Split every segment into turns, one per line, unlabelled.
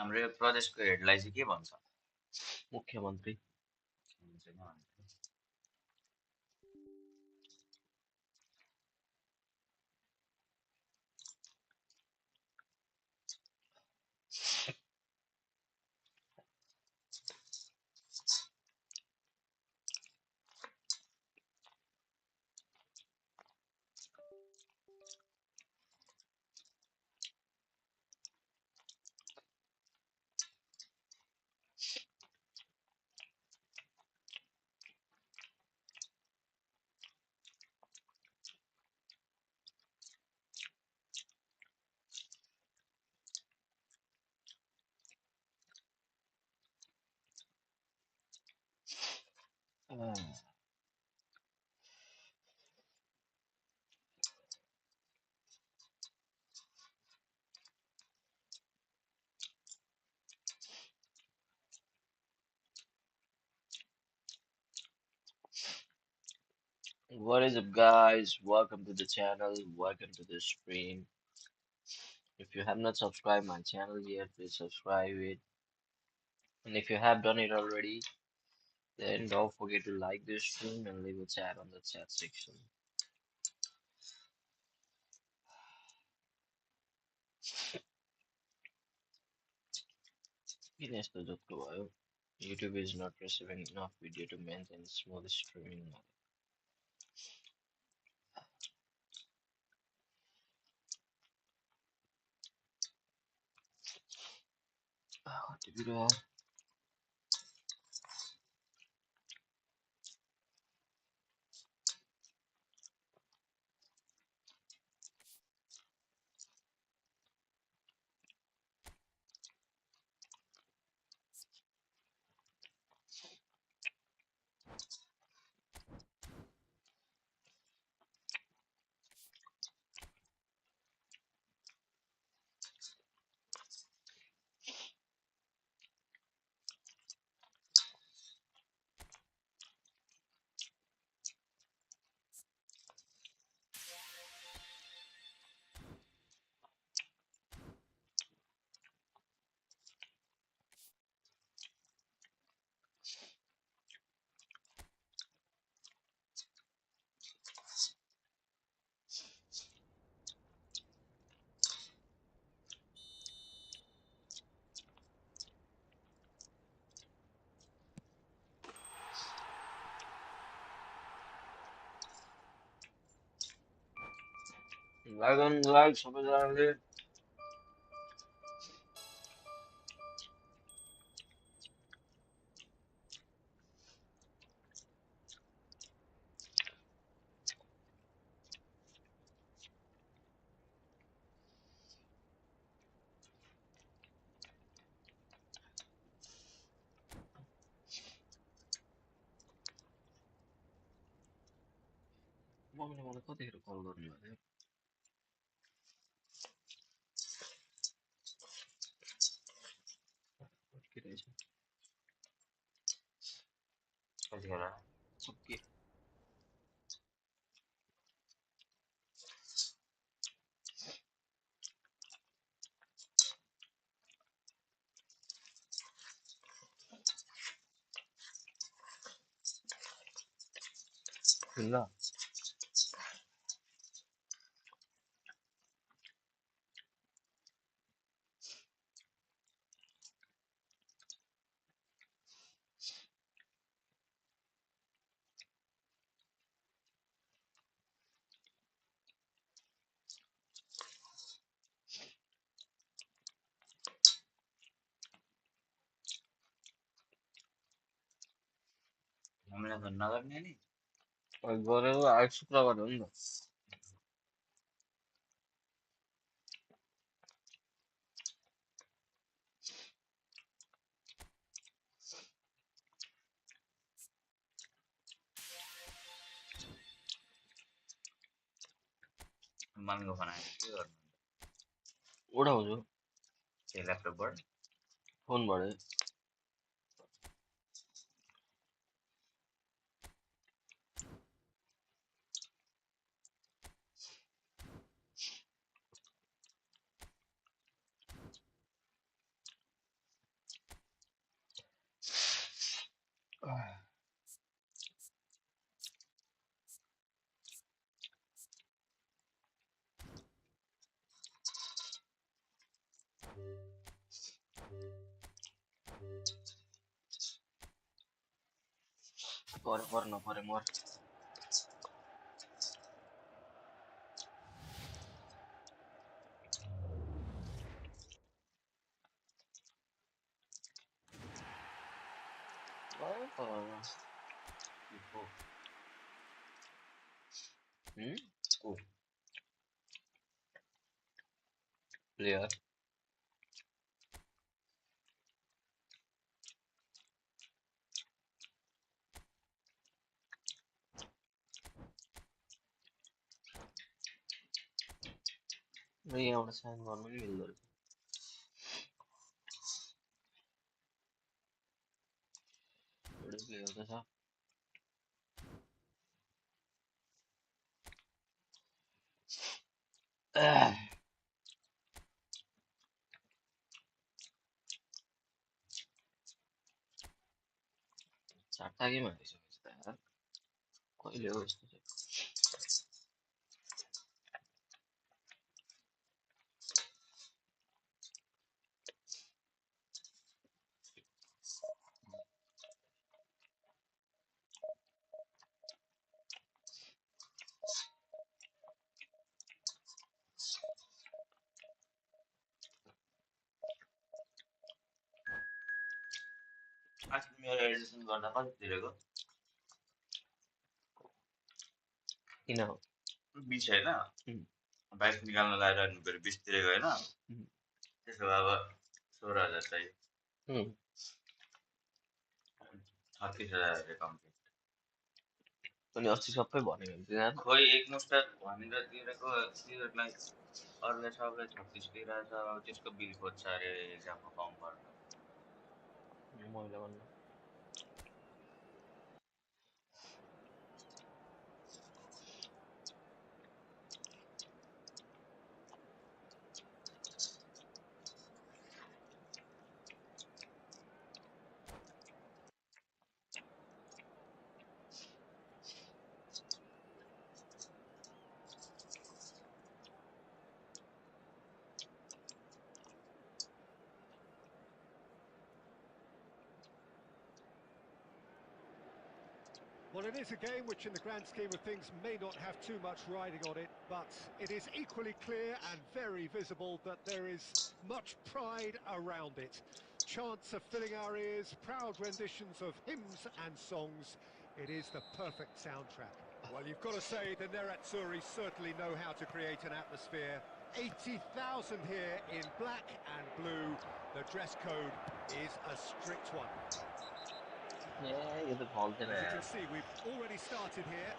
हाम्रो यो प्रदेशको हेडलाई चाहिँ के भन्छ?
मुख्यमन्त्री।
हुन्छ नि भन्नु।
What is up, guys? Welcome to the channel. Welcome to the stream. If you have not subscribed my channel yet, please subscribe it. And if you have done it already, then don't forget to like this stream and leave a chat on the chat section. किन यस्तो जोत्रो भयो? YouTube is not receiving enough video to maintain smooth streaming. कति बिरुवा? Like सबैजनाले मम्मीले मलाई कतिखेर कल गर्नु भयो? के रहेछ?
कतिखेर?
ओके। ल
हामीलाई त नगर्ने नि।
गरेर आज शुक्रबार हो नि त।
मम्मीको फोन आयो के गर्नु?
उठाउँछु
त्यो ल्यापटपबाट
फोनबाट। Pore more. Oh.
Info. Oh.
Player. नहीं അവിടെ സാധനം നോർമലി ഇല്ലല്ലോ ഇവിടെ പ്ലെയർ था चारटा गेम हारिसकेछ त यार कहिले हो यस्तो चाहिँ
आज मेरो एडिसन गर्दा कति तिरेको
किन हो
20 हैन 22 निकाल्न लागिरहनु पर्यो 20 तिरेको हैन त्यसो भए अब 16000 चाहियो 36000 कम्प्लिट
अनि अस्ति सबै भनेको थिएन
खोइ एकमुष्ट भनेर तिरेको तिनीहरूलाई अरूलाई सबलाई 36 दिइरहेछ अब त्यसको बिल खोज्छ अरे एक्जामको फर्म भर्न
मैले भन्नु
Well, it is a game which in the grand scheme of things may not have too much riding on it, but it is equally clear and very visible that there is much pride around it. Chants are filling our ears, proud renditions of hymns and songs. It is the perfect soundtrack. Well, you've got to say the Nerazzurri certainly know how to create an atmosphere. 80,000 here in black and blue. The dress code is a strict one.
यो त फल्थेन
As you can see, we've already started here.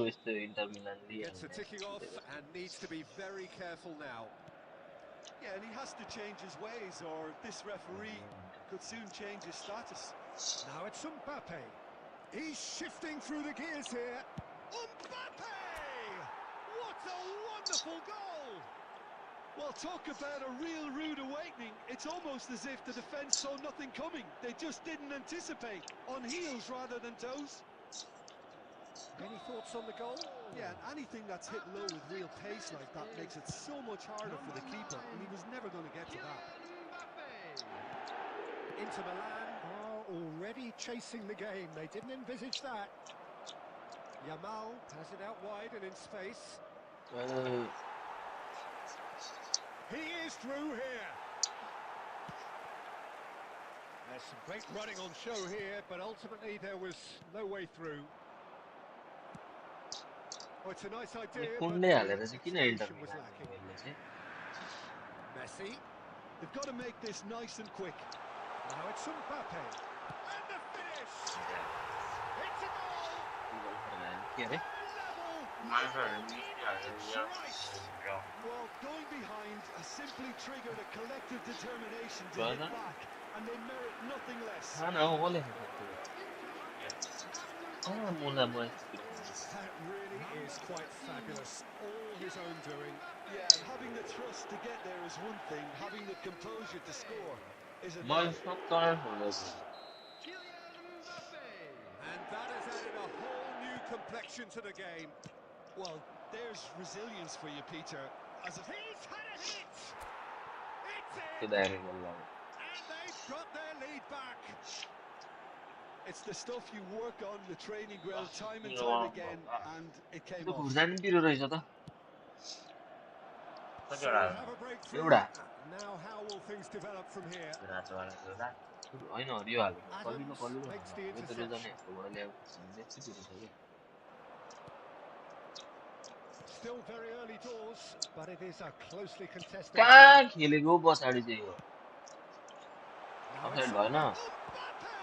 यस्तो Inter Milan
Gets the ticking off and needs to be very careful now.
Yeah, and he has to change his ways, or this referee could soon change his status.
Now it's Mbappe. He's shifting through the gears here. Mbappe! What a wonderful goal!
Well, talk about a real rude awakening. It's almost as if the defence saw nothing coming. They just didn't anticipate. On heels rather than toes.
Any thoughts on the goal?
Yeah, and anything that's hit low with real pace like that makes it so much harder for the keeper, and he was never going to get to that.
Inter Milan are already chasing the game. They didn't envisage that. Yamal has it out wide and in space. He is through here. There's some great running on show here, but ultimately there was no way through. Oh, it's a nice idea, but the execution was lacking. Messi.
They've got to make this nice and quick.
Now it's Mbappe. And the finish! It's a goal! Level! Well, going behind has simply triggered a collective determination to hit back, and they merit nothing less. That really is quite fabulous. All his own doing.
Yeah, having the thrust to get there is one thing. Having the composure to score is another.
And
that has added a whole new complexion to the game.
Well, There's resilience for you, Peter. As a
He's had a hit! It's in!
Sudah ada gol.
And they've got their lead back.
It's the stuff you work on the training ground time and
Ini
time
orang
again,
bawa.
and it came
Itu
off.
kurang biru raja tu.
So we have a breakthrough.
Udah.
Now how will things develop from here?
Sudah soalan sudah. I know dia hal.
Adams makes the
Itu dia
interception.
ni. Boleh sampai itu saja.
Still very early doors, but it is a closely contested
कहाँ
attack.
खेलेको पछाडि चाहिँ हो
Now
offside
it's
भएन
Mbappe!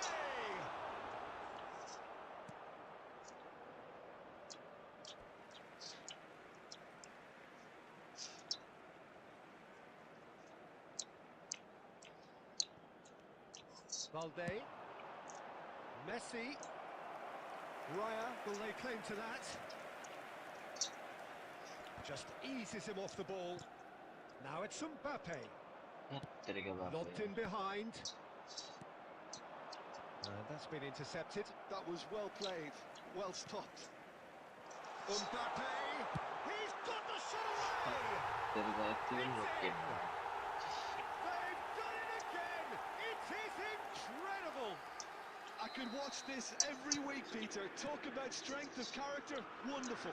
Valde, Messi, Raya, will they claim to that? Just eases him off the ball. Now it's Mbappe,
तेरेको बाप
lobbed in behind. And that's been intercepted.
That was well played, well stopped.
Mbappe, he's got the shot away!
तेरेको यति पनि रोकिएन
They've done it again! It is incredible!
I could watch this every week, Peter. Talk about strength of character, wonderful.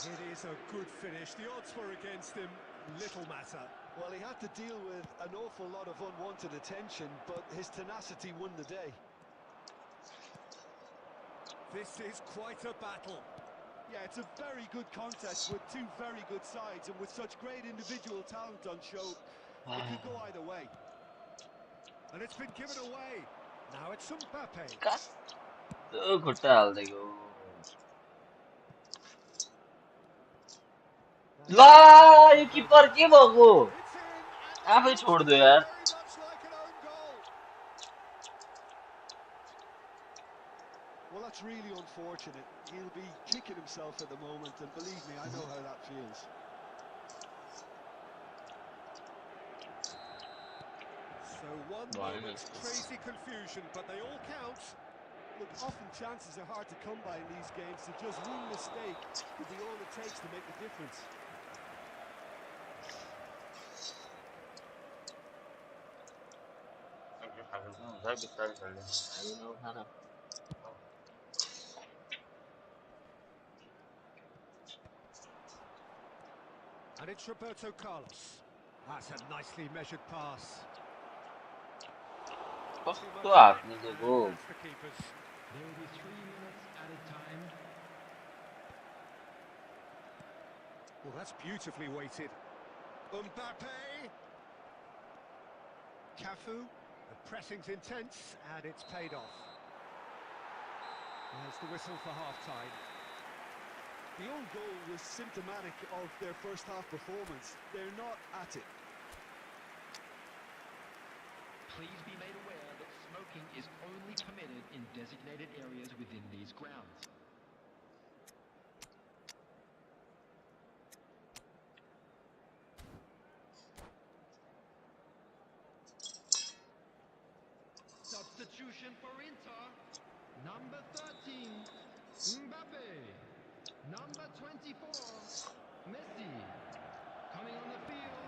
It is a good finish. The odds were against him. Little matter.
Well, he had to deal with an awful lot of unwanted attention, but his tenacity won the day.
This is quite a battle.
Yeah, it's a very good contest with two very good sides, and with such great individual talent on show, it could go either way.
And it's been given away. Now it's Mbappe.
कस्तो खुट्टा हाल्दैको ला यो किपर के भएको
It's in, and
आफै
it looks
छोड्दियो
very
यार
much like an own goal.
Well, that's really unfortunate. He'll be kicking himself at the moment, and believe me, I know how that feels.
So one
Right,
moment's
it's-
crazy confusion, but they all count.
Look, often chances are hard to come by in these games, so just one mistake could be all it takes to make the difference.
हुन्छ बिस्तारै खेल्ने आइनौ खाना
And it's Roberto Carlos. That's a nicely measured pass.
कस्तो हात निजेको
That's the keepers.
There will be 3 minutes added time.
Well, that's beautifully weighted. Mbappe. Cafu. The pressing's intense, and it's paid off. There's the whistle for half-time.
The own goal was symptomatic of their first half performance. They're not at it.
Please be made aware that smoking is only permitted in designated areas within these grounds. Substitution for Inter. Number 13, Mbappe. Number 24, Messi. Coming on the field,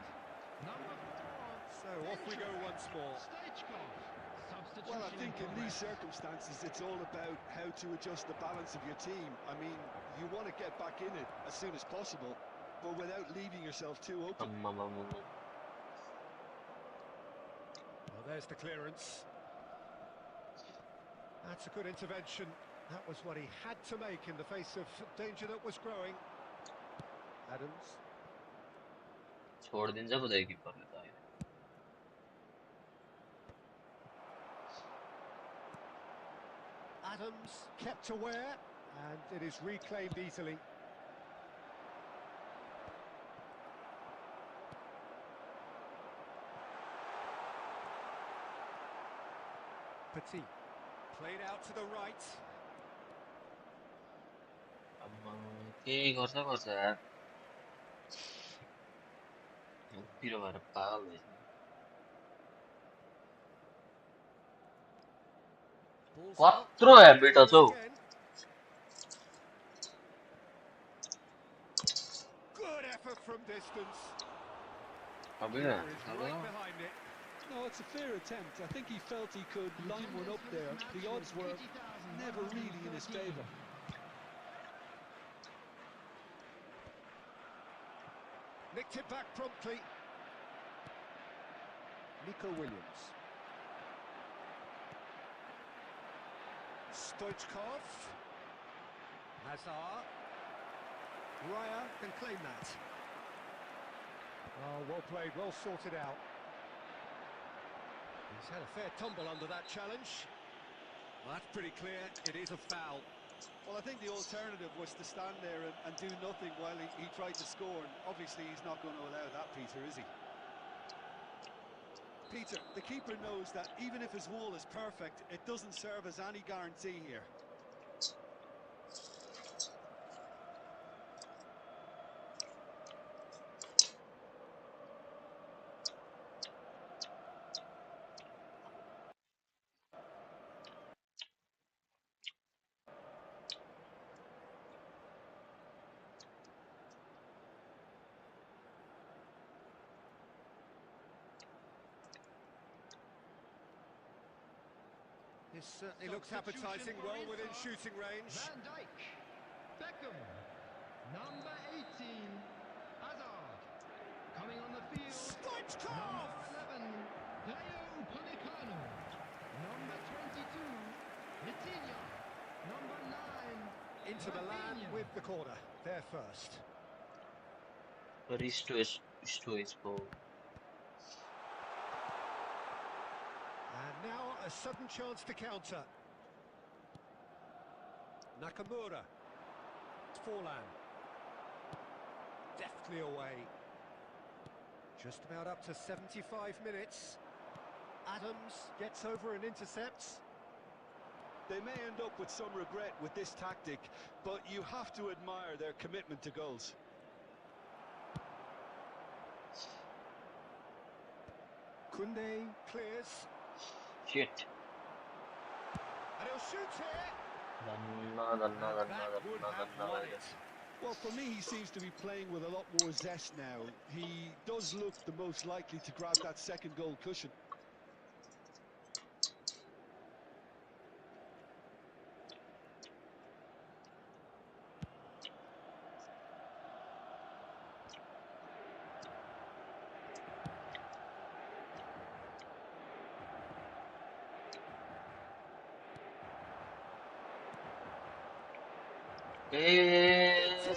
number 4.
So off we go once more.
Well, I think in these circumstances, it's all about how to adjust the balance of your team. I mean, you want to get back in it as soon as possible, but without leaving yourself too open.
Well, there's the clearance. That's a good intervention. That was what he had to make in the face of danger that was growing. Adams.
छोडिदिन्छ पो त किपरले त अहिले
Adams kept aware, and it is reclaimed easily. Petit. Played out to the right.
केही गर्छ गर्छ यार पिरो भएर पागल भएछ
Ball's out.
कत्रो हेबिट छ हौ
Again. distance.
Abi
Keeper
ya.
is right behind it.
No, it's a fair attempt. I think he felt he could line one up there. The odds were never really in his favour.
Nicked it back promptly. Nico Williams. Stoichkov. Hazard. Raya can claim that. Oh, well played, well sorted out. He's had a fair tumble under that challenge. Well, that's pretty clear, it is a foul.
Well, I think the alternative was to stand there and do nothing while he tried to score. And obviously, he's not going to allow that, Peter, is he? Peter, the keeper knows that even if his wall is perfect, it doesn't serve as any guarantee here.
This certainly looks appetising, well within shooting range.
Van Dijk, Beckham, number 18, Hazard, coming on the field,
Stoichkov!
number 11, Dayo Upamecano, number 22, Vitinha, number 9,
Into Milan
Rafinha.
with the corner, there first.
Very stoichkov.
And now a sudden chance to counter. Nakamura. Forlan. Deftly away. Just about up to 75 minutes. Adams gets over and intercepts.
They may end up with some regret with this tactic, but you have to admire their commitment to goals.
Koundé clears.
Shit.
And he'll shoot here.
Danna, danna,
And
danna,
that would
danna,
have
danna
won
böyle.
it.
Well, for me, he seems to be playing with a lot more zest now. He does look the most likely to grab that second goal cushion.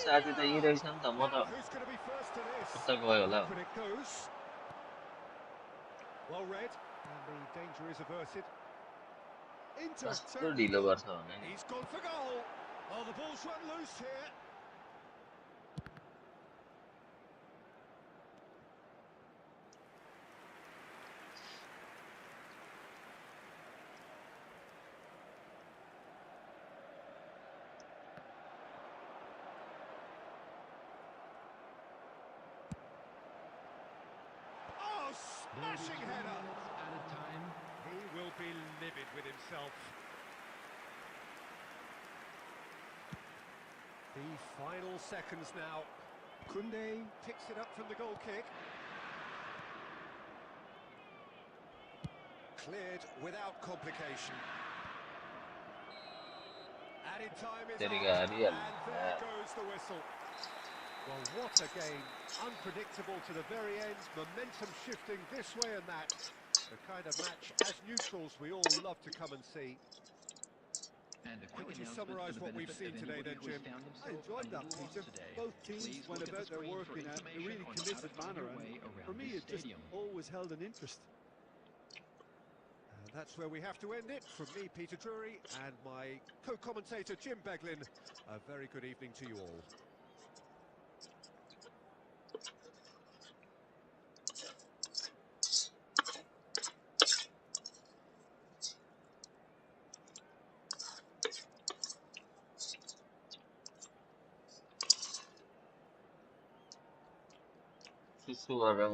साथी त यही रहेछ नि त म
Now,
त
who's going to be first to this?
उता गयो होला
Up and it goes. Well read, and the danger is averted.
Inter
कस्तो
certainly
ढिलो
good.
गर्छ भने नि
He's gone for goal. Oh, the ball's run loose here. Oh, smashing header.
At a time.
He will be livid with himself. The final seconds now. Koundé picks it up from the goal kick. Cleared without complication. Added time is
तेरी
up,
गाडी
and
हाल्नु
there goes the whistle. Well, what a game. Unpredictable to the very end, momentum shifting this way and that. The kind of match, as neutrals, we all love to come and see.
And a
How
quick
would you
announcement
summarise
for the
what we've
benefit
seen
of
today
anybody
then,
who has
Jim?
found
I
themselves
enjoyed
a
that,
little
Peter.
lost today.
Both teams
Please
went
look at the
about their
screen
work
for
in a
information
really
on how
committed
to find
manner,
your
and
way
for
around
me,
this
it just
stadium.
always held an interest.
And that's where we have to end it. From me, Peter Drury, and my co-commentator, Jim Beglin. A very good evening to you all.
सुसु गरौँ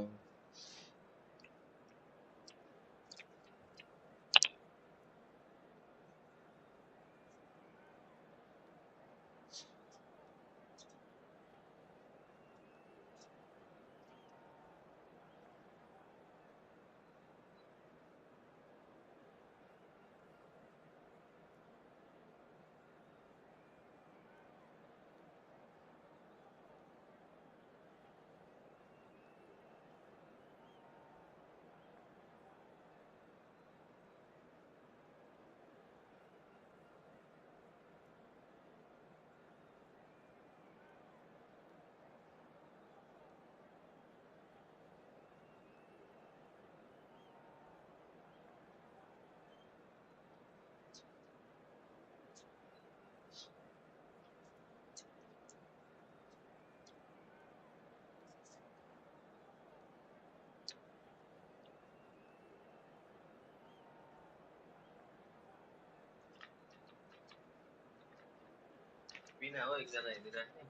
happy नै हो एकजना हेरिराख्ने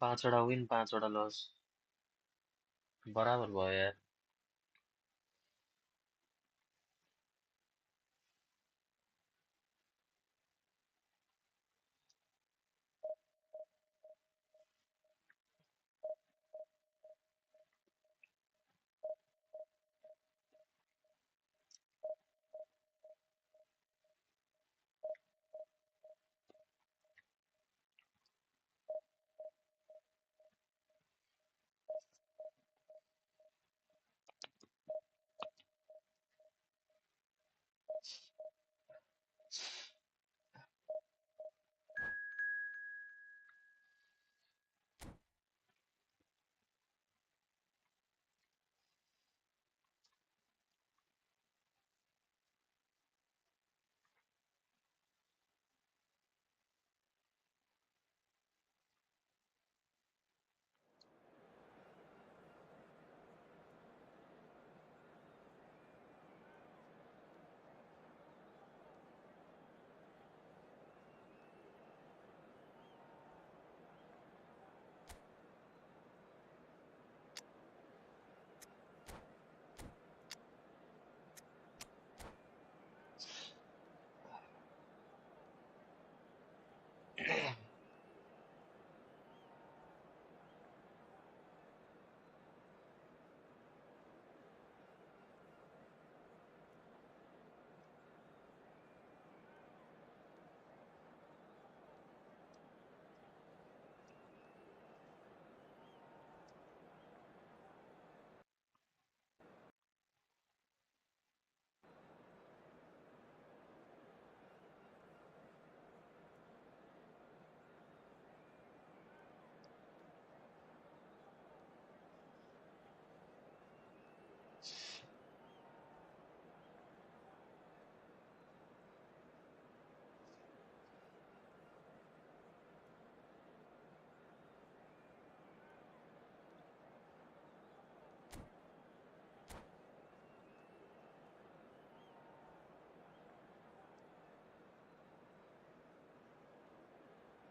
पाँचवटा win पाँचवटा लस बराबर भयो यार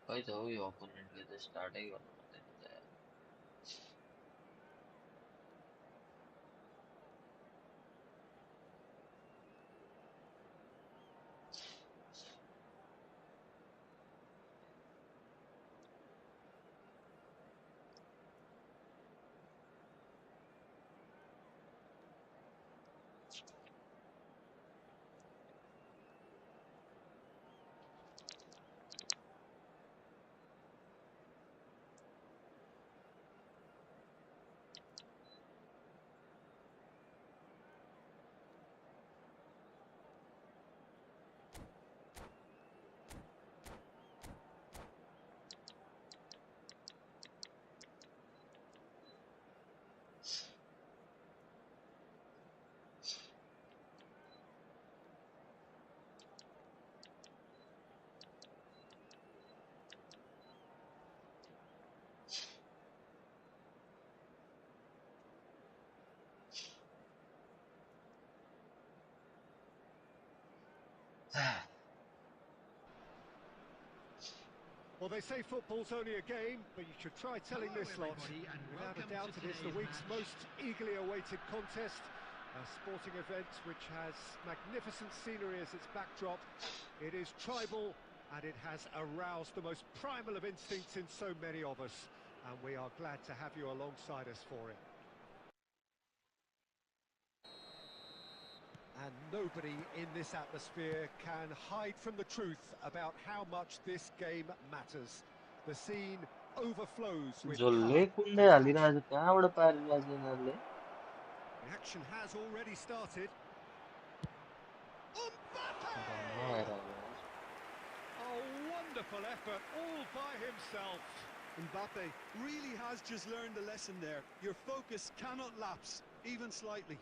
खै त हो यो अपोनेन्टले त स्टार्टै गर्नु पर्दैन त यार
Well, they say football's only a game, but you should try telling
Hello,
this lot.
everybody, and
Without a
welcome
doubt,
to
it is the
today's
week's
match.
most eagerly awaited contest. A sporting event which has magnificent scenery as its backdrop. It is tribal, and it has aroused the most primal of instincts in so many of us. And we are glad to have you alongside us for it. And nobody in this atmosphere can hide from the truth about how much this game matters. The scene overflows with
जसले
colour
कुन्डे
and
हालिरहेछ
passion.
कहाँबाट पारिरहेछ यिनीहरूले
The action has already started.
नहेर
Mbappe! A wonderful effort all by himself.
Mbappe really has just learned the lesson there. Your focus cannot lapse, even slightly.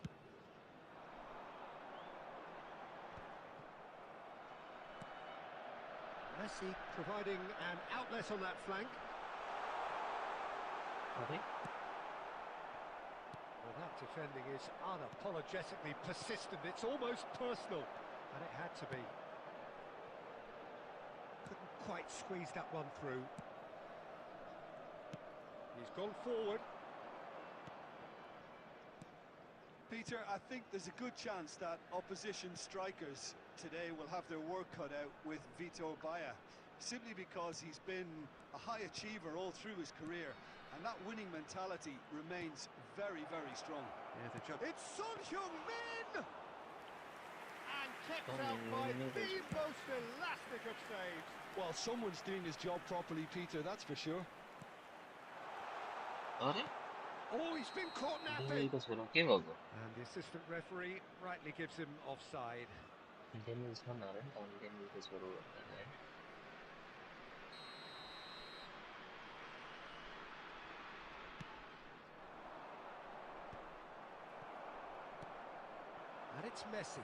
Messi providing an outlet on that flank.
अरे
Well, that defending is unapologetically persistent. It's almost personal, and it had to be. Couldn't quite squeeze that one through. He's gone forward.
Peter, I think there's a good chance that opposition strikers today will have their work cut out with Vitor Baia, simply because he's been a high achiever all through his career, and that winning mentality remains very, very strong.
Yeah, it's Son Heung-min! And kept out by the most elastic of saves.
Well, someone's doing his job properly, Peter, that's for sure.
अरे
Oh, he's been caught napping!
डेनिलको छोरो के भएको
And the assistant referee rightly gives him offside.
Daniel छन् अरे नि त अनि डेनिलको छोरो भन्दा है
And it's Messi.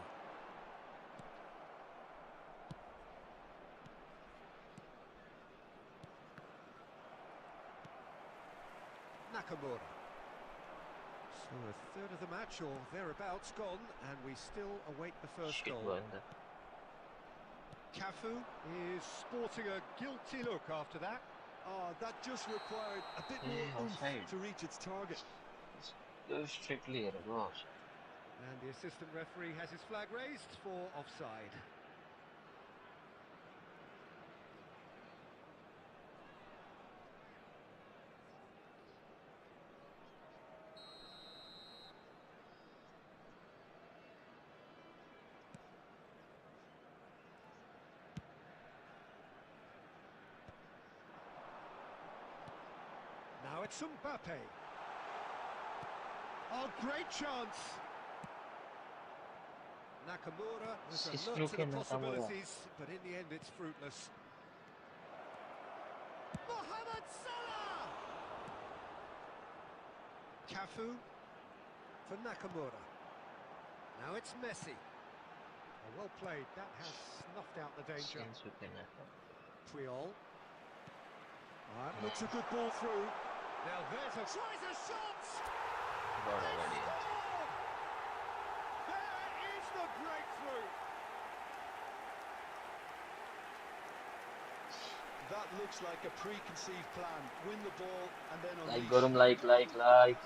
Nakamura. So a third of the match or thereabouts gone, and we still await the first
Shit
goal.
भयो नि त
Cafu is sporting a guilty look after that.
That just required a bit more oomph
offside.
to reach its target.
त्यो strictly हेरेको
And the assistant referee has his flag raised for offside. Now it's Mbappe. Oh, great chance! Nakamura was
Sis
alert to the
looking Nakamura.
possibilities, but in the end it's fruitless. Mohamed Salah! Cafu for Nakamura. Now it's Messi. Oh, well played, that has snuffed out the danger. Puyol.
Looks a good ball through.
Now there's a... Tries a shot!
already.
There is the breakthrough!
That looks like a preconceived plan. Win the ball and then
Like
unleash.
got him like I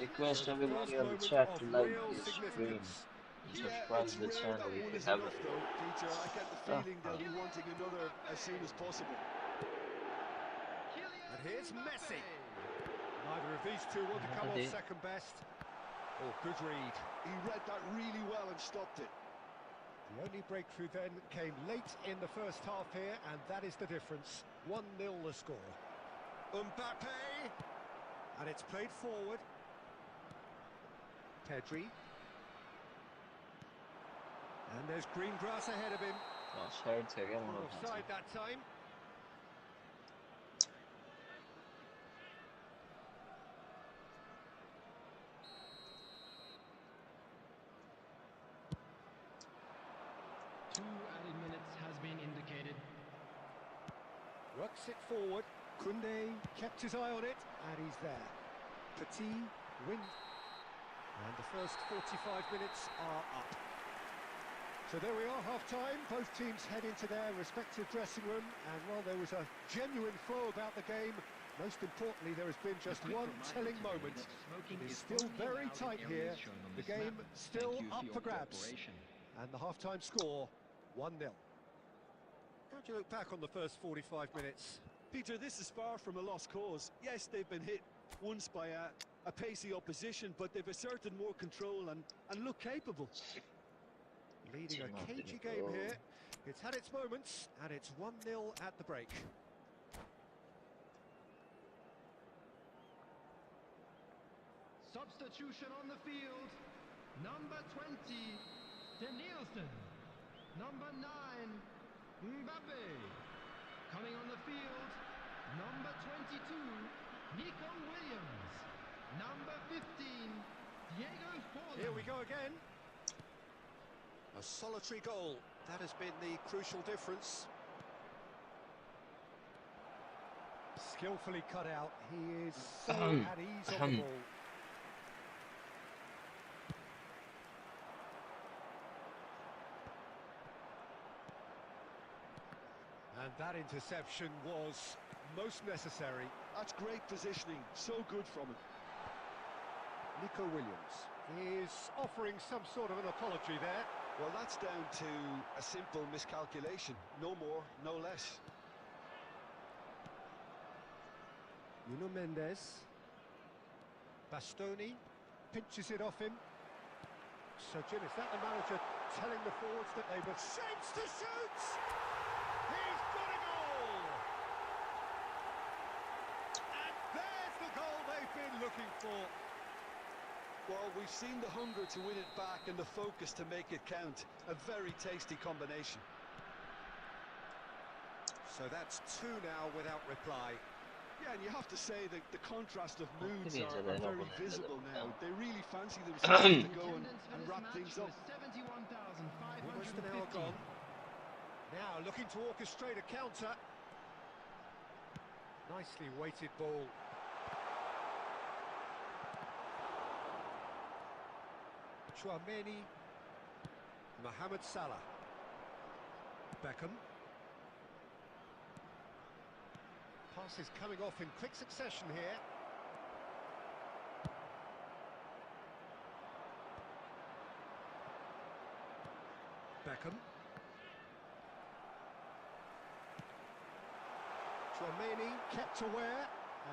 request everybody on the chat to like this stream and subscribe to the
Rare
channel
that
if
one
you
is
haven't.
enough though, Peter. I get the feeling they'll be wanting another as soon as possible.
And here's Messi. Neither of these two want to come off second best. Oh, good read.
He read that really well and stopped it.
The only breakthrough then came late in the first half here, and that is the difference. 1-0 the score. Mbappe! And it's played forward. Pedri. And there's green grass ahead of him.
Offside to get one
Offside that time.
Two added minutes has been indicated.
Works it forward. Koundé kept his eye on it, and he's there. Petit, win. And the first 45 minutes are up. So there we are, half-time. Both teams head into their respective dressing room, and while there was a genuine flow about the game, most importantly, there has been just one telling moment. It is still very tight here. The game still up for grabs. And the half-time score, 1-0. How do you look back on the first 45 minutes?
Peter, this is far from a lost cause. Yes, they've been hit once by a pacey opposition, but they've asserted more control and look capable.
Leading a cagey game here. It's had its moments, and it's 1-0 at the break.
substitution on the field. Number 20, Danielson. Number 9, Mbappe. Coming on the field, number 22, Nico Williams. Number 15, Diego Forlan.
Here we go again. A solitary goal. That has been the crucial difference. Skillfully cut out. He is so at ease on the ball. And that interception was most necessary.
That's great positioning, so good from him.
Nico Williams is offering some sort of an apology there.
Well, that's down to a simple miscalculation. No more, no less.
Nuno Mendes. Bastoni pinches it off him. So, Jim, is that the manager telling the forwards that they were shapes to shoot? He's got a goal! And there's the goal they've been looking for.
Well, we've seen the hunger to win it back and the focus to make it count. A very tasty combination.
So that's two now without reply.
Yeah, and you have to say that the contrast of moods
Quindi
are
c'è da
very
dopo
visible
nella
now. They really fancy themselves to go and wrap things up.
Almost an hour gone. Now looking to orchestrate a counter. Nicely weighted ball. Chouameni. Mohamed Salah. Beckham. Passes coming off in quick succession here. Beckham. Chouameni kept aware,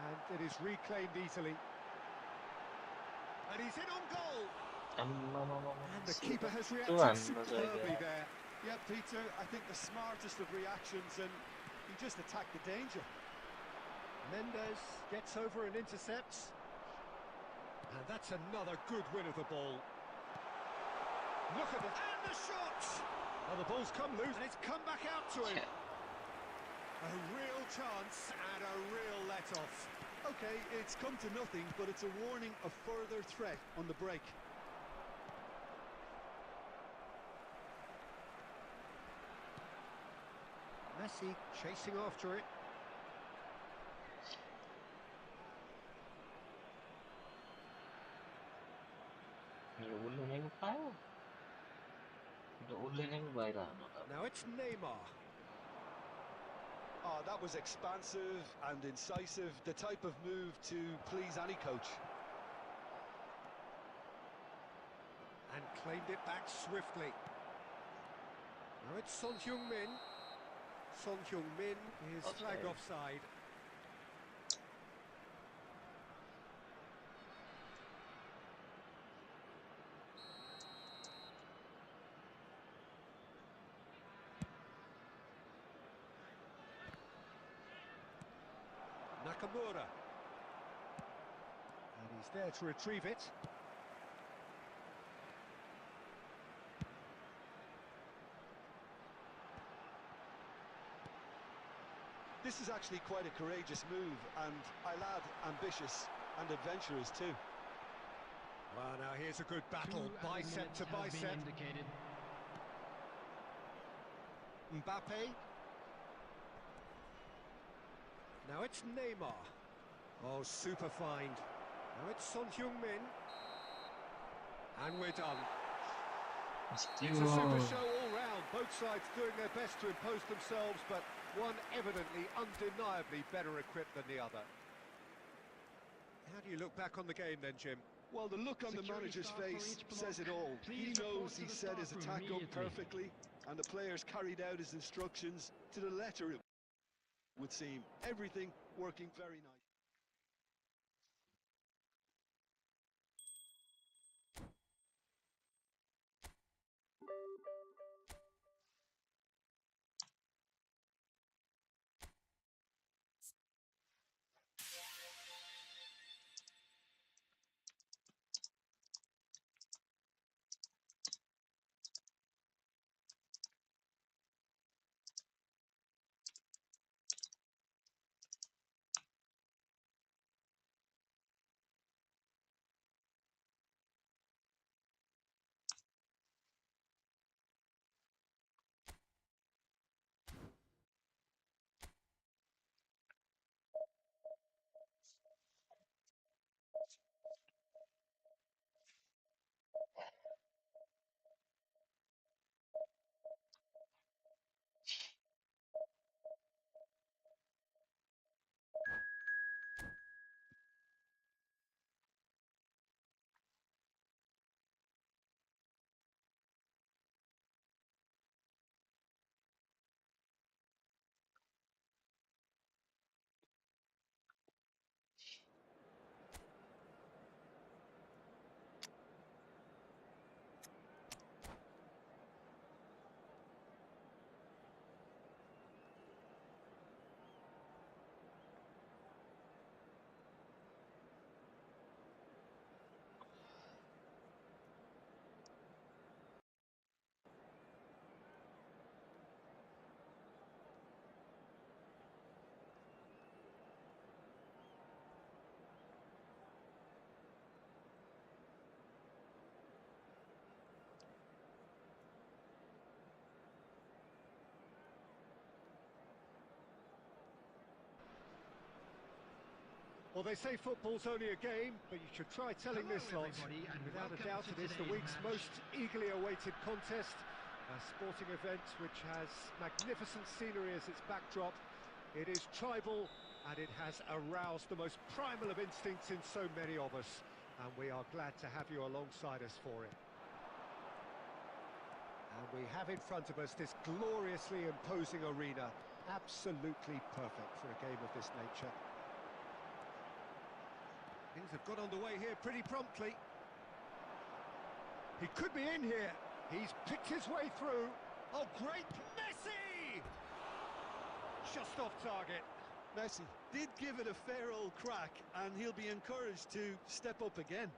and it is reclaimed easily. And he's in on goal. And the keeper has reacted superbly there.
Yeah, Peter, I think the smartest of reactions, and he just attacked the danger.
Mendes gets over and intercepts. And that's another good win of the ball. Look at and the shot! Oh, the ball's come loose and it's come back out to him. A real chance and a real let-off.
Okay, it's come to nothing, but it's a warning of further threat on the break.
Messi chasing after it. Now it's Neymar.
Oh, that was expansive and incisive, the type of move to please any coach.
And claimed it back swiftly. Now it's Son Heung-min. Son Heung-min is flagged offside. Nakamura. And he's there to retrieve it.
This is actually quite a courageous move, and I'll add ambitious and adventurous too.
Well, now here's a good battle, bicep to bicep. Mbappe. Now it's Neymar. Oh, super find. Now it's Son Heung-min. And we're done. It's a super show all round. Both sides doing their best to impose themselves, but one evidently, undeniably better equipped than the other. How do you look back on the game then, Jim?
Well, the look on the manager's face says it all. He knows he set his attack up perfectly, and the players carried out his instructions to the letter, it would seem. Everything working very nice.
Well, they say football's only a game, but you should try telling
Hello,
this lot.
everybody, and
Without a
welcome
doubt,
to
it is the
today's
week's
match.
most eagerly awaited contest. A sporting event which has magnificent scenery as its backdrop. It is tribal, and it has aroused the most primal of instincts in so many of us. And we are glad to have you alongside us for it. And we have in front of us this gloriously imposing arena. Absolutely perfect for a game of this nature. Things have got underway here pretty promptly. He could be in here. He's picked his way through. Oh, great Messi! Just off target.
Messi did give it a fair old crack, and he'll be encouraged to step up again.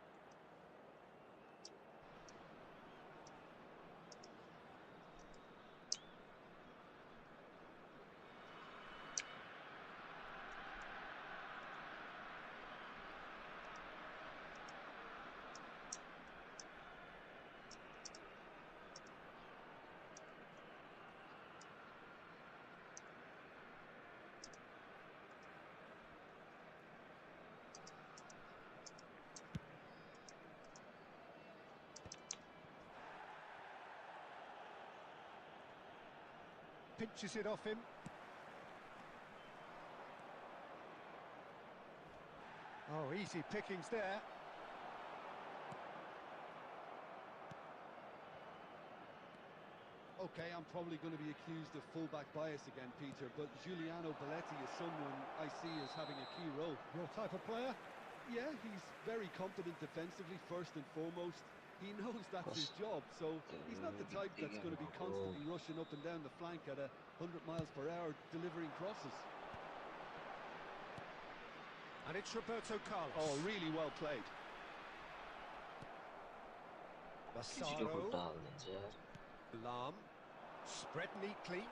Pinches it off him. Oh, easy pickings there.
Okay, I'm probably going to be accused of fullback bias again, Peter, but Giuliano Belletti is someone I see as having a key role.
Your type of player?
Yeah, he's very competent defensively, first and foremost. He knows that's his job, so he's not the type that's going to be constantly rushing up and down the flank at 100 miles per hour, delivering crosses.
And it's Roberto Carlos.
Oh, really well played.
Massaro. Lam. Spread neatly.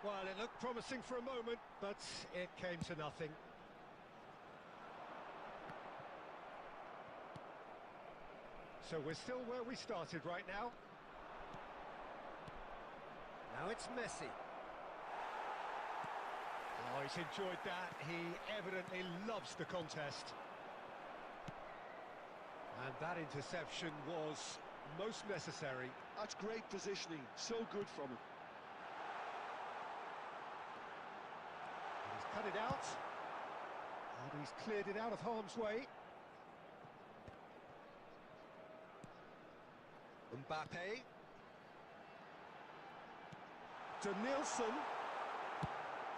Well, it looked promising for a moment, but it came to nothing. So we're still where we started right now. Now it's Messi. Oh, he's enjoyed that. He evidently loves the contest. And that interception was most necessary.
That's great positioning. So good from him.
And he's cut it out. And he's cleared it out of harm's way. Mbappe. To Nielsen.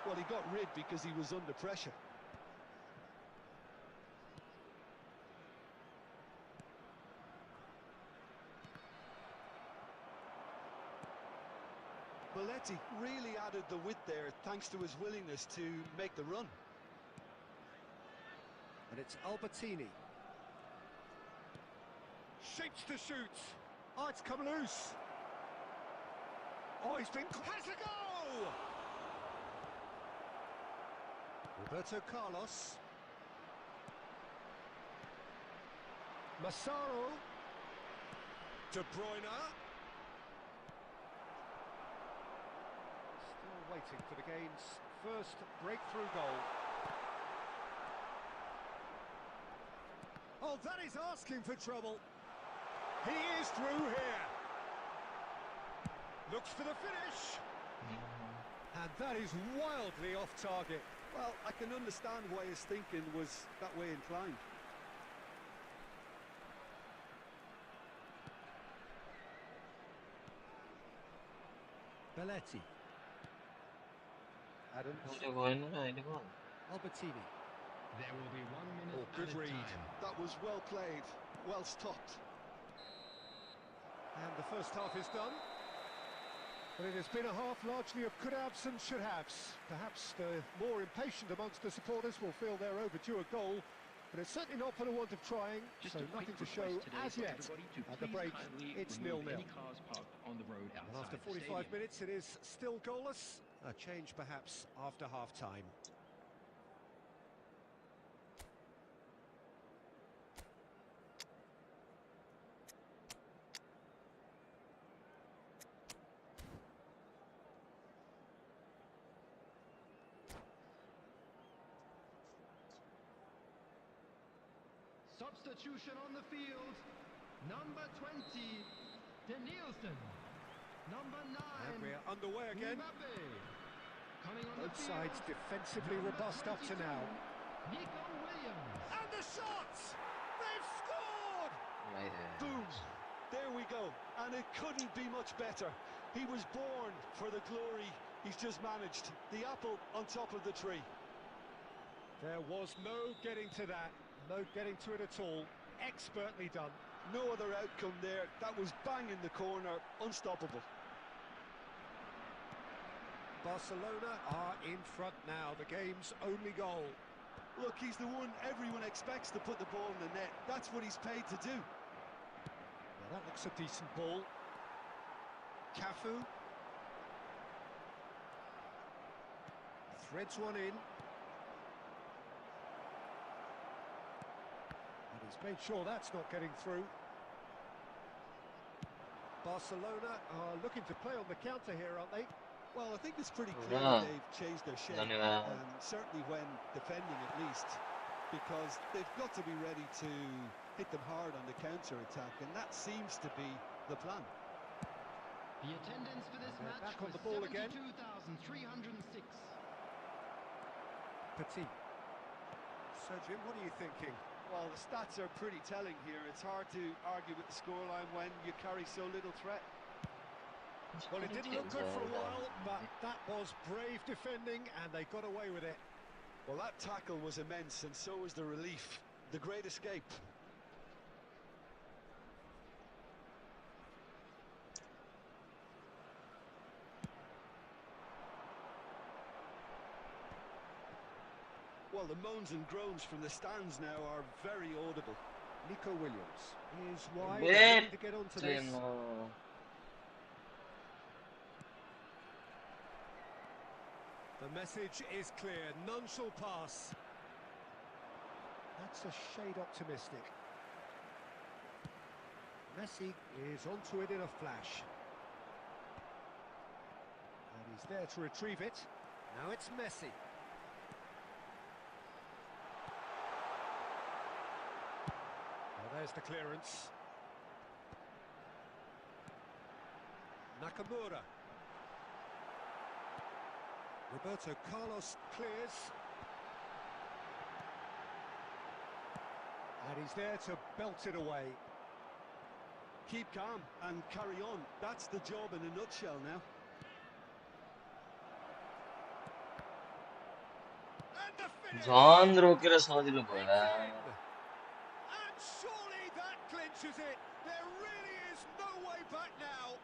Well, he got rid because he was under pressure. Belletti really added the width there thanks to his willingness to make the run.
And it's Albertini. Shapes to shoot. Oh, it's come loose. Oh, he's been... Has a go! Roberto Carlos. Massaro. De Bruyne. Still waiting for the game's first breakthrough goal. Oh, that is asking for trouble. He is through here. Looks for the finish. And that is wildly off target.
Well, I can understand why his thinking was that way inclined.
Belletti. Adams. Albertini.
There will be 1 minute
Oh, good
added
read.
time.
That was well played, well stopped.
And the first half is done. But it has been a half largely of could-haves and should-haves. Perhaps the more impatient amongst the supporters will feel they're overdue a goal, but it's certainly not for the want of trying,
Just
so
a quick
nothing to
request
show
today
as
for
yet.
everybody to
At the
please
break,
kindly
it's
remove
0-0.
any cars parked on the road
And
outside
after
the
45
stadium.
minutes, it is still goalless. A change perhaps after half-time.
Substitution on the field. Number 20, Danielson. Number 9,
And we're underway again.
Mbappe. Coming on
Both
the
sides
field,
defensively
number
robust up to
22,
now.
Nico Williams.
And the shots! They've scored!
Right there.
Boom! There we go. And it couldn't be much better. He was born for the glory he's just managed. The apple on top of the tree.
There was no getting to that. No getting to it at all. Expertly done.
No other outcome there. That was bang in the corner. Unstoppable.
Barcelona are in front now. The game's only goal.
Look, he's the one everyone expects to put the ball in the net. That's what he's paid to do.
Well, that looks a decent ball. Cafu. Threads one in. And he's made sure that's not getting through. Barcelona are looking to play on the counter here, aren't they?
Well, I think it's pretty
Oh,
clear
no.
that they've changed their shape,
No.
certainly when defending at least, because they've got to be ready to hit them hard on the counter-attack, and that seems to be the plan.
The attendance for this
And they're
match
back on
was
the ball again.
72,306.
Petit. So, Jim, what are you thinking?
Well, the stats are pretty telling here. It's hard to argue with the scoreline when you carry so little threat.
Well, it didn't look good for a while, but that was brave defending, and they got away with it.
Well, that tackle was immense, and so was the relief. The great escape. Well, the moans and groans from the stands now are very audible.
Nico Williams is wide,
Bit
ready to get onto this.
No.
The message is clear, none shall pass. That's a shade optimistic. Messi is onto it in a flash. And he's there to retrieve it. Now it's Messi. Well, there's the clearance. Nakamura. Roberto Carlos clears. And he's there to belt it away.
Keep calm and carry on. That's the job in a nutshell now.
And the finish!
John Roker सजिलो
It's
भयो
in!
यार.
And surely that clinches it. There really is no way back now.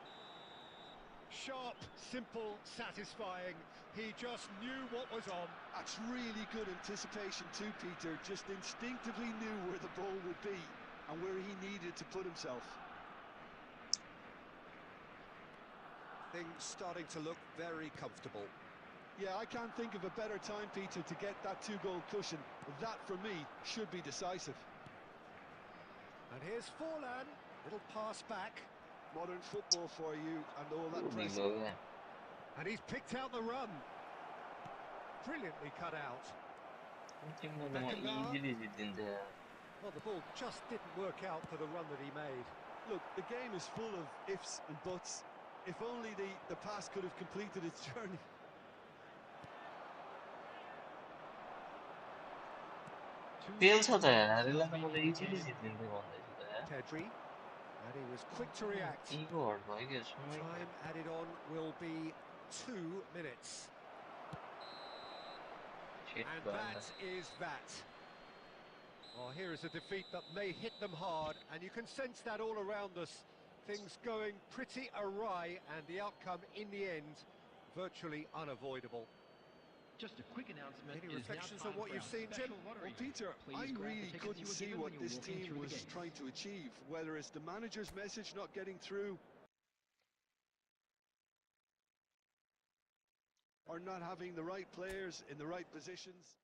Sharp, simple, satisfying. He just knew what was on.
That's really good anticipation too, Peter. Just instinctively knew where the ball would be and where he needed to put himself.
Things starting to look very comfortable.
Yeah, I can't think of a better time, Peter, to get that two-goal cushion. That, for me, should be decisive.
And here's Forlan. Little pass back.
Modern football for you and all that pressing.
ढिलो क्या?
And he's picked out the run. Brilliantly cut out.
तिमीले म easily जितिन्छ यार.
Well, the ball just didn't work out for the run that he made.
Look, the game is full of ifs and buts. If only the pass could have completed its journey.
पेल छ त यार. यसलाई त मैले easily जितिन्थे भन्दैछु त यार.
Pedri. And he was quick to react.
Ego hurt भयो क्या सुनै.
Time added on will be 2 minutes.
Shit
And
भयो.
that is that. Well, here is a defeat that may hit them hard, and you can sense that all around us. Things going pretty awry, and the outcome in the end virtually unavoidable.
Just a quick announcement.
Any
It is now
reflections
time
on what
for
you've
our
seen, Jim?
special lottery.
Well, Peter,
Please
I
grab the
really
tickets
couldn't
you were
see
given
what
when you were
this
walking
team
through the
was
gates.
trying to achieve, whether it's the manager's message not getting through or not having the right players in the right positions.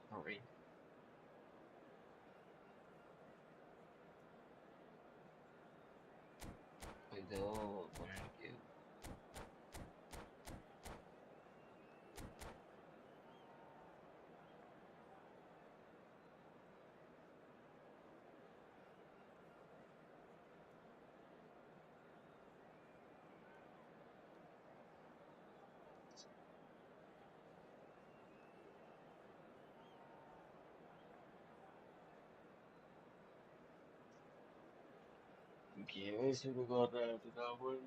Sorry. Cuidado, poner que se me corre de la vuelta.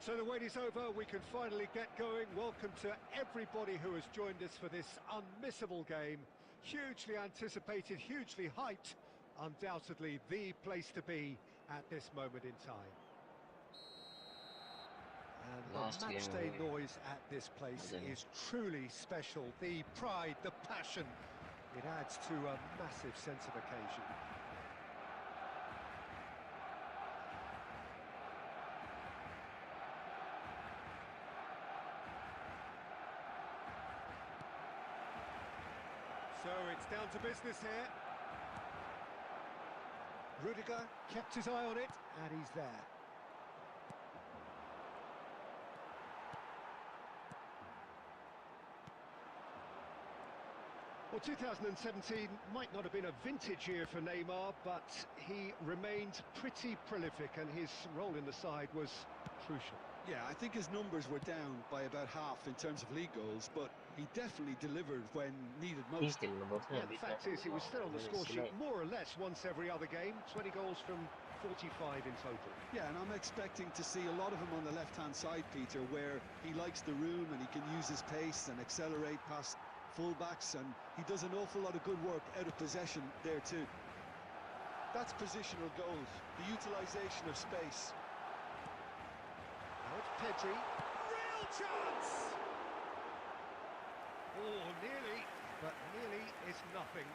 So the wait is over, we can finally get going. Welcome to everybody who has joined us for this unmissable game. Hugely anticipated, hugely hyped. Undoubtedly the place to be at this moment in time. And
Last
the
game
matchday
we
noise at this place
didn't.
is truly special. The pride, the passion, it adds to a massive sense of occasion. So it's down to business here. Rudiger kept his eye on it, and he's there. Well, 2017 might not have been a vintage year for Neymar, but he remained pretty prolific, and his role in the side was crucial.
Yeah, I think his numbers were down by about half in terms of league goals, but he definitely delivered when needed most.
Keşke baksana
Yeah, the
bir
fact
tane
is, he was still on the score sheet more or less once every other game. 20 goals from 45 in total.
Yeah, and I'm expecting to see a lot of him on the left-hand side, Peter, where he likes the room and he can use his pace and accelerate past fullbacks, and he does an awful lot of good work out of possession there too. That's positional goals, the utilisation of space.
Now it's Pedri. Real chance! Oh, nearly, but nearly is nothing.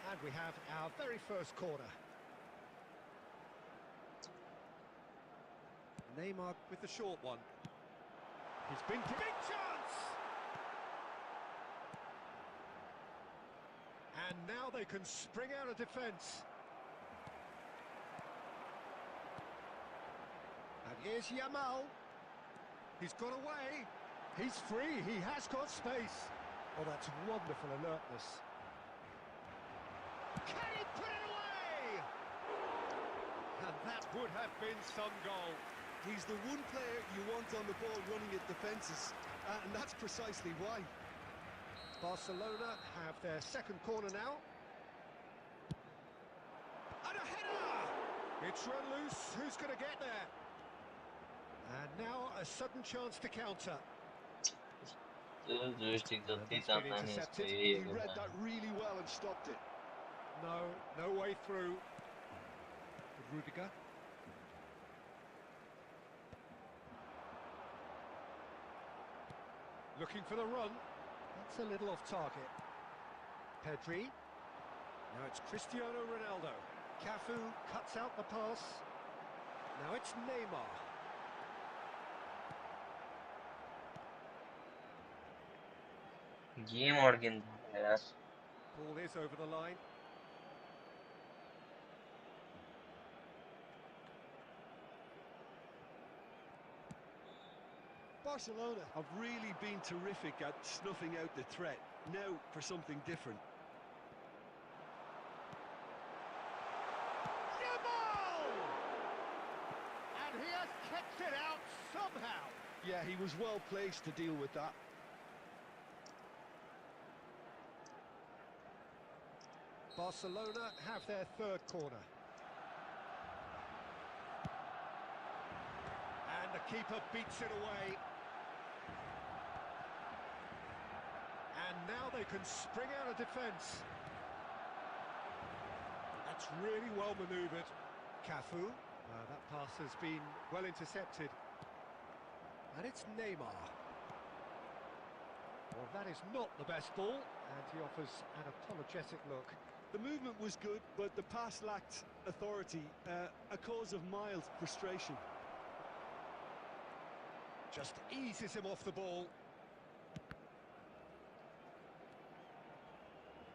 And we have our very first corner. Neymar with the short one. He's been... Big chance! And now they can spring out of defence. And here's Yamal. He's got away. He's free. He has got space. Oh, that's wonderful alertness. Can he put it away? And that would have been some goal.
He's the one player you want on the ball running at defences, and that's precisely why.
Barcelona have their second corner now. And a header! It's run loose. Who's going to get there? And now a sudden chance to counter.
joystick
And that's been intercepted.
He read that really well and stopped it.
No way through. Rudiger. Looking for the run. That's a little off target. Pedri. Now it's Cristiano Ronaldo. Cafu cuts out the pass. Now it's Neymar.
Game organ था यार.
Ball is over the line.
Barcelona have really been terrific at snuffing out the threat. Now for something different.
Yamal! And he has kept it out somehow.
Yeah, he was well placed to deal with that.
Barcelona have their third corner. And the keeper beats it away. And now they can spring out of defence. That's really well manoeuvred. Cafu. That pass has been well intercepted. And it's Neymar. Well, that is not the best ball, and he offers an apologetic look.
The movement was good, but the pass lacked authority, a cause of mild frustration.
Just eases him off the ball.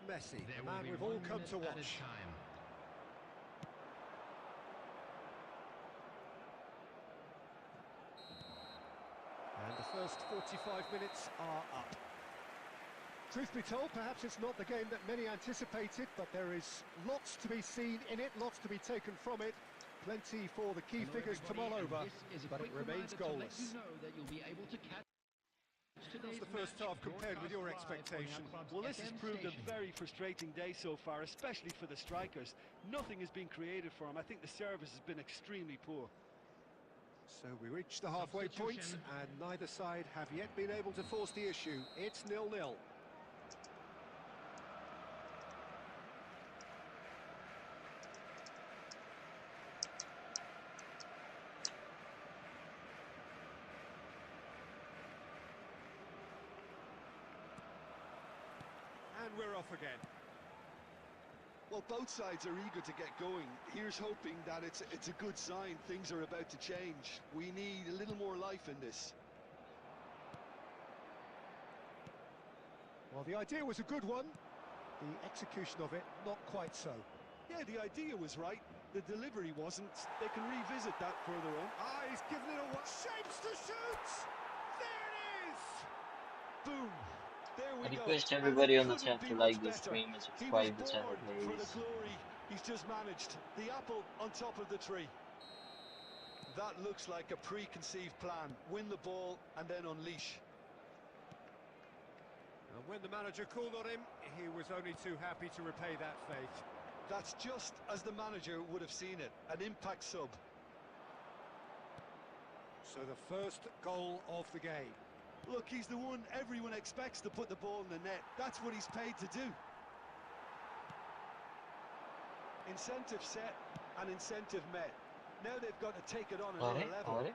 Messi,
There
the
will
man
be
we've
1
all come
minute
to
added
watch.
time.
And the first 45 minutes are up. Truth be told, perhaps it's not the game that many anticipated, but there is lots to be seen in it, lots to be taken from it. Plenty for the key
Hello
figures to mull
everybody,
over,
and this is a
but it
quick
remains
reminder to let
goalless.
you know that you'll be able to catch
How's
today's
the first
match
half compared with your
broadcast live on
expectation?
our club's
Well, this has
FM
proved a
station.
very frustrating day so far, especially for the strikers. Nothing has been created for them. I think the service has been extremely poor.
So we reach the halfway point,
Substitution.
and neither side have yet been able to force the issue. It's 0-0. And we're off again.
Well, both sides are eager to get going. Here's hoping that it's a good sign. Things are about to change. We need a little more life in this.
Well, the idea was a good one. The execution of it, not quite so.
Yeah, the idea was right. The delivery wasn't. They can revisit that further on.
Ah, he's given it away. Shapes to shoot! There it is!
Boom! There we
I
go.
request
And
everybody
it
on the
couldn't
chat
be
to
much
like the
better.
stream and
He was
subscribe the channel,
born for the
please.
glory he's just managed. The apple on top of the tree. That looks like a preconceived plan. Win the ball and then unleash.
And when the manager called on him, he was only too happy to repay that faith.
That's just as the manager would have seen it. An impact sub.
So the first goal of the game.
Look, he's the one everyone expects to put the ball in the net. That's what he's paid to do. Incentive set and incentive met. Now they've got to take it on another level.
Alright.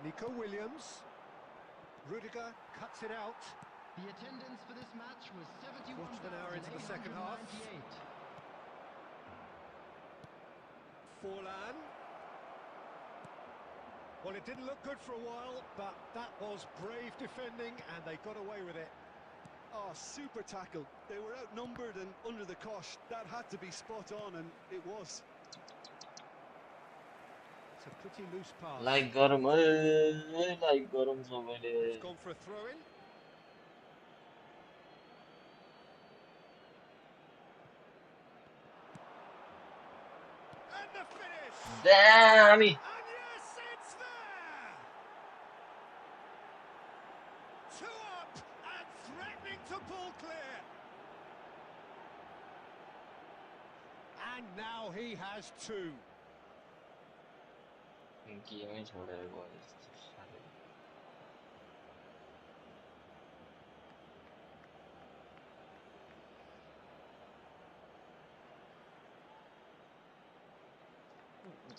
Nico Williams. Rudiger cuts it out.
The attendance for this match was
Quarter of an hour into the second half.
71,898.
Forlan. Well, it didn't look good for a while, but that was brave defending, and they got away with it.
Oh, super tackle. They were outnumbered and under the cosh. That had to be spot on, and it was.
It's a pretty loose pass.
Like Garam, like Garam somebody.
It's gone for a throw-in. And the finish!
Damn it!
And yes, it's there! Two up and threatening to pull clear. And now he has two.
Game ही छोड़ा है boys.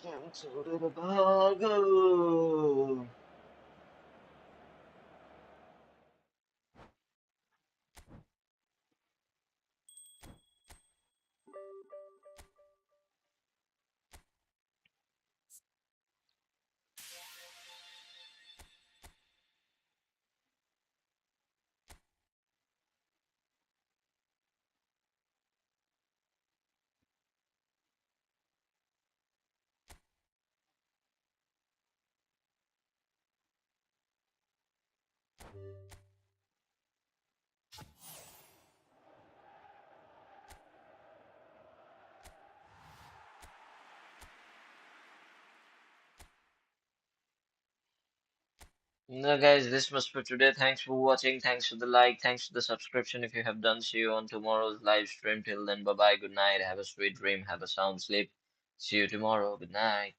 Game छोड़े रे भागो. No, guys, this was for today. Thanks for watching. Thanks for the like. Thanks for the subscription if you have done. See you on tomorrow's live stream. Till then, bye bye. Good night. Have a sweet dream. Have a sound sleep. See you tomorrow. Good night.